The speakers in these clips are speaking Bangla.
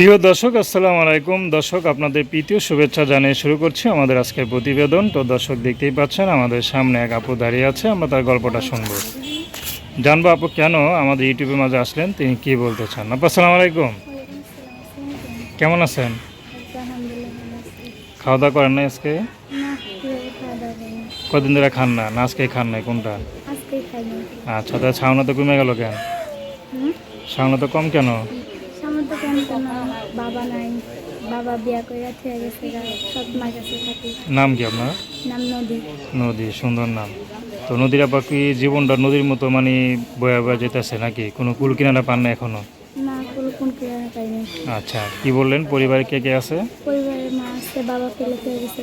প্রিয় দর্শক, আসসালামু আলাইকুম। দর্শক, আপনাদের প্রীতীয় শুভেচ্ছা জানিয়ে শুরু করছি আমাদের আজকের প্রতিবেদন। তো দর্শক, দেখতেই পাচ্ছেন আমাদের সামনে এক আপু দাঁড়িয়ে আছে। আমরা তার গল্পটা শুনবো, জানবো আপু কেন আমাদের ইউটিউবের মাঝে আসলেন, তিনি কি বলতে চান। আপু আসসালামু আলাইকুম, কেমন আছেন? খাওয়া দাওয়া করেন না আজকে? কদিন ধরে খান না? না আজকেই খান নাই? কোনটা? আচ্ছা, তাহলে ছাউনা তো কমে গেল কেন? ছাউনা তো কম কেন? বাবা নাই, বাবা বিয়া করে থেকে গেছে, সৎ মার কাছে থাকি। নাম কি আপনার? নাম নদী। নদী, সুন্দর নাম। তো নদীর আপা কি জীবনটা নদীর মতো মানে বয়া বয়া যেতেছে নাকি? কোনো কুল কিনারা পান না এখনো? না, কোন কিনা পাইনি। আচ্ছা, কি বললেন? পরিবারে কে কে আছে? পরিবারের মা আছে, বাবা ফেলে থেকে গেছে,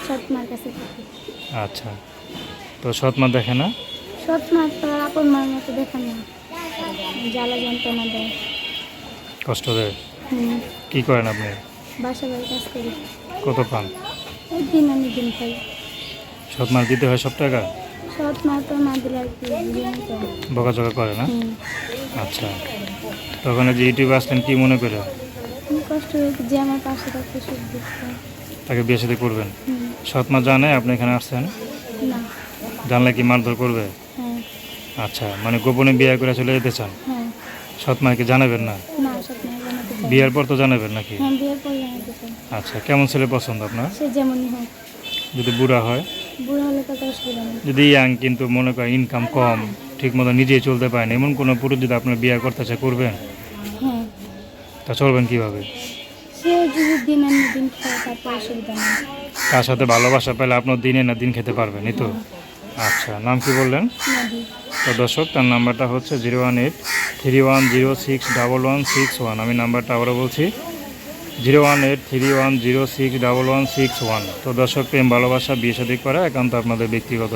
সৎ মার কাছে থাকি। আচ্ছা, তো সৎ মা দেখে না? সৎ মা তো আপন মার মতো দেখে না, জ্বালা যন্ত্রণা দেয়, কষ্ট দেয়। হুম। কি করেন আপনি? বাসা বাড়ি কাজ করি, কত পান? ওই দিন আনি দিন খাই। সৎ মার দিতে হয় সব টাকা? সৎ মা তো না দিলে আর কি করে। বকাঝকা করে না? হুম। আচ্ছা, তখন এই যে ইউটিউবে আসলেন কি মনে করে? কষ্ট হয়েছে যে আমার পাশে থাকতে সুখ দিচ্ছে। তাকে বিয়ে সাথে করবেন? হুম। সৎ মা জানে আপনি এখানে আসছেন? না। জানলে কি মারধর করবে? হ্যাঁ। আচ্ছা, মানে গোপনে বিয়ে করে চলে যেতে চান? হ্যাঁ। সৎ মাকে জানাবেন না? না, সৎ মা জানাতে চাই না। বিয়ের পর তো জানাবেন নাকি? হ্যাঁ, বিয়ের পর জানাতে চাই। আচ্ছা, কেমন ছেলে পছন্দ আপনার? সে যেমনই হোক। যদি বুড়া হয়? বুড়ো হলে তো অসুবিধা নেই। যদি ইয়াং কিন্তু মনে করেন ইনকাম কম, ঠিক মতো নিজেই চলতে পারেন, এমন কোনো পুরুষ যদি আপনার বিয়ে করতে চায়, করবেন? হ্যাঁ। তা চলবেন কিভাবে? সে যদি দিন আনি দিন খায় তারপর অসুবিধা নেই। তার সাথে ভালোবাসা পেলে আপনার দিনে না দিন খেতে পারবেন, এই তো? আচ্ছা, নাম কি বললেন? নদী। তো দর্শক, তার নাম্বারটা হচ্ছে 01831061161। আমি নাম্বারটা আবারও বলছি, 01831061161। তো দর্শক, প্রেম ভালোবাসা বিয়ে শাদী করা একান্ত আপনাদের ব্যক্তিগত।